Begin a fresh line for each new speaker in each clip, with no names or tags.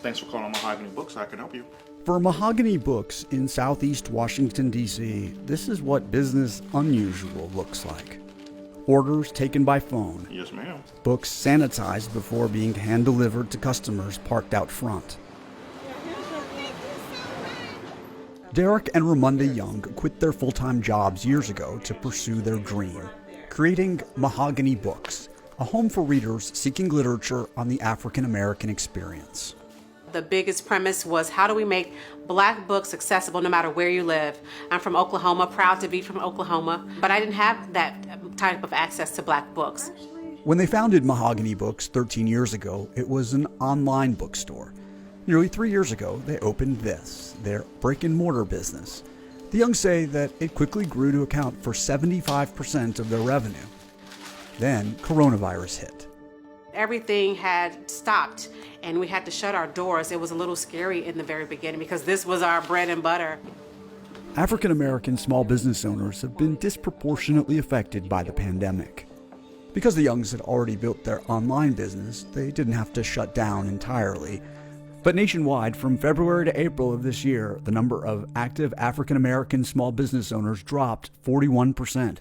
Thanks for calling Mahogany Books. I can help you.
For Mahogany Books in Southeast Washington, D.C., this is what business unusual looks like. Orders taken by phone.
Yes, ma'am.
Books sanitized before being hand-delivered to customers parked out front. Derek and Ramunda Young quit their full-time jobs years ago to pursue their dream, creating Mahogany Books, a home for readers seeking literature on the African-American experience.
The biggest premise was, how do we make Black books accessible no matter where you live? I'm from Oklahoma, proud to be from Oklahoma, but I didn't have that type of access to Black books.
When they founded Mahogany Books 13 years ago, it was an online bookstore. Nearly 3 years ago, they opened this, their brick-and-mortar business. The Youngs say that it quickly grew to account for 75% of their revenue. Then coronavirus hit.
Everything had stopped and we had to shut our doors. It was a little scary in the very beginning because this was our bread and butter.
African American small business owners have been disproportionately affected by the pandemic. Because the Youngs had already built their online business, they didn't have to shut down entirely. But nationwide, from February to April of this year, the number of active African American small business owners dropped 41%,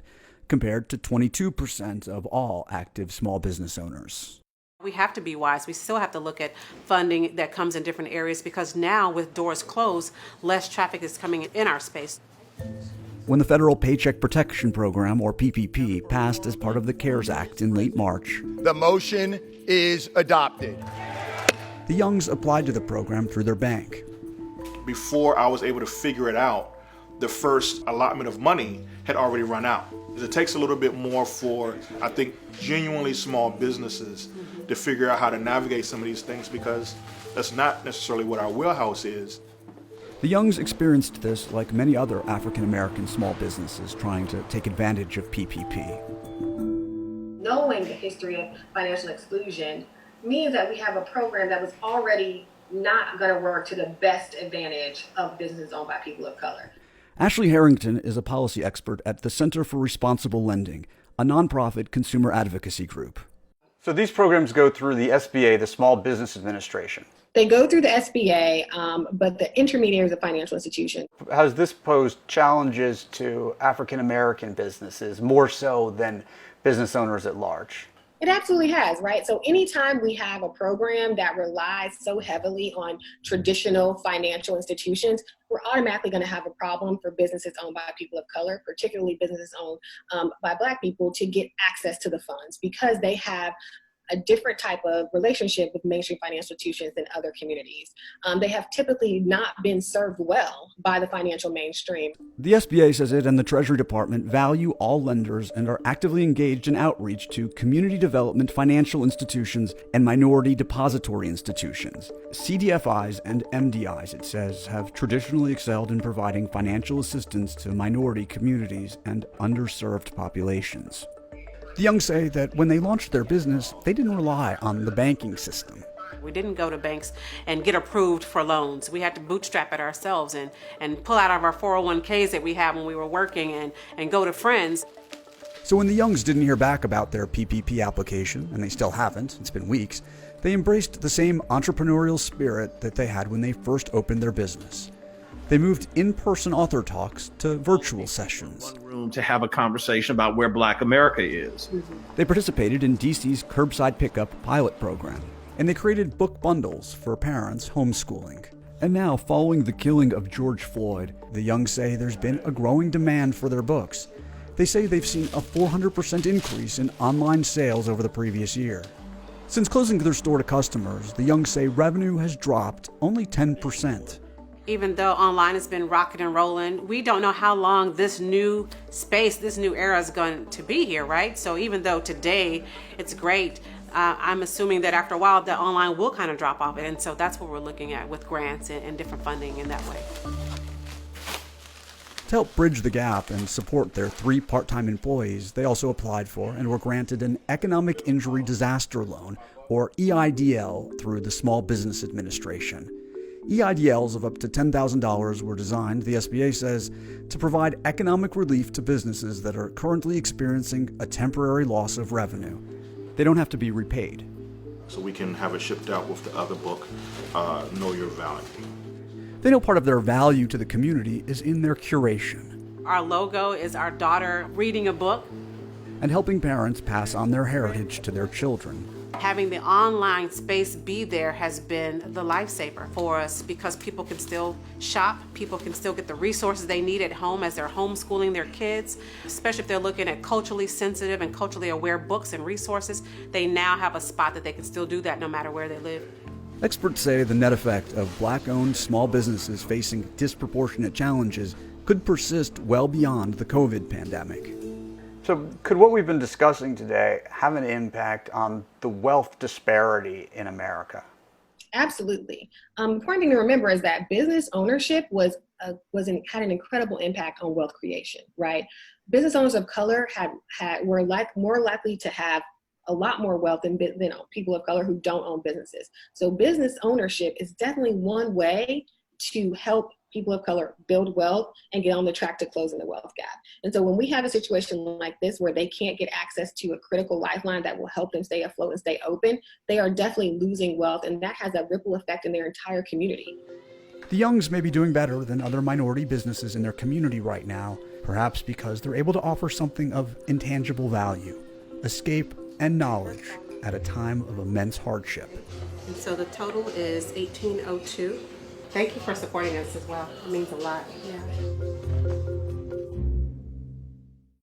compared to 22% of all active small business owners.
We have to be wise. We still have to look at funding that comes in different areas because now with doors closed, less traffic is coming in our space.
When the Federal Paycheck Protection Program, or PPP, passed as part of the CARES Act in late March,
the motion is adopted.
The Youngs applied to the program through their bank.
Before I was able to figure it out, the first allotment of money had already run out. It takes a little bit more for, I think, genuinely small businesses to figure out how to navigate some of these things because that's not necessarily what our wheelhouse is.
The Youngs experienced this like many other African American small businesses trying to take advantage of PPP.
Knowing the history of financial exclusion means that we have a program that was already not going to work to the best advantage of businesses owned by people of color.
Ashley Harrington is a policy expert at the Center for Responsible Lending, a nonprofit consumer advocacy group.
So these programs go through the SBA, the Small Business Administration.
They go through the SBA, but the intermediary is a financial institution.
Has this posed challenges to African American businesses more so than business owners at large?
It absolutely has, right? So anytime we have a program that relies so heavily on traditional financial institutions, we're automatically going to have a problem for businesses owned by people of color, particularly businesses owned by Black people, to get access to the funds because they have a different type of relationship with mainstream financial institutions than other communities. They have typically not been served well by the financial mainstream.
The SBA says it and the Treasury Department value all lenders and are actively engaged in outreach to community development financial institutions and minority depository institutions. CDFIs and MDIs, it says, have traditionally excelled in providing financial assistance to minority communities and underserved populations. The Youngs say that when they launched their business, they didn't rely on the banking system.
We didn't go to banks and get approved for loans. We had to bootstrap it ourselves and pull out of our 401ks that we had when we were working and go to friends.
So when the Youngs didn't hear back about their PPP application, and they still haven't, it's been weeks, they embraced the same entrepreneurial spirit that they had when they first opened their business. They moved in-person author talks to virtual sessions.
One room to have a conversation about where Black America is.
They participated in DC's Curbside Pickup pilot program, and they created book bundles for parents homeschooling. And now, following the killing of George Floyd, the Youngs say there's been a growing demand for their books. They say they've seen a 400% increase in online sales over the previous year. Since closing their store to customers, the Youngs say revenue has dropped only 10%.
Even though online has been rocking and rolling, we don't know how long this new space, this new era is going to be here, right? So even though today it's great, I'm assuming that after a while the online will kind of drop off. And so that's what we're looking at with grants and different funding in that way.
To help bridge the gap and support their 3 part-time employees, they also applied for and were granted an Economic Injury Disaster Loan, or EIDL, through the Small Business Administration. EIDLs of up to $10,000 were designed, the SBA says, to provide economic relief to businesses that are currently experiencing a temporary loss of revenue. They don't have to be repaid.
so we can have it shipped out with the other book, Know Your Value.
They know part of their value to the community is in their curation
Our logo is our daughter reading a book.
and helping parents pass on their heritage to their children.
Having the online space be there has been the lifesaver for us because people can still shop, people can still get the resources they need at home as they're homeschooling their kids, especially if they're looking at culturally sensitive and culturally aware books and resources. They now have a spot that they can still do that no matter where they live.
Experts say the net effect of Black-owned small businesses facing disproportionate challenges could persist well beyond the COVID pandemic.
So could what we've been discussing today have an impact on the wealth disparity in America?
Absolutely. Important thing to remember is that business ownership had an incredible impact on wealth creation, right? Business owners of color were more likely to have a lot more wealth than people of color who don't own businesses. So business ownership is definitely one way to help people of color build wealth and get on the track to closing the wealth gap. And so when we have a situation like this where they can't get access to a critical lifeline that will help them stay afloat and stay open, they are definitely losing wealth, and that has a ripple effect in their entire community.
The Youngs may be doing better than other minority businesses in their community right now, perhaps because they're able to offer something of intangible value, escape and knowledge at a time of immense hardship.
And so the total is 1802. Thank you for supporting us as well. It means a lot. Yeah.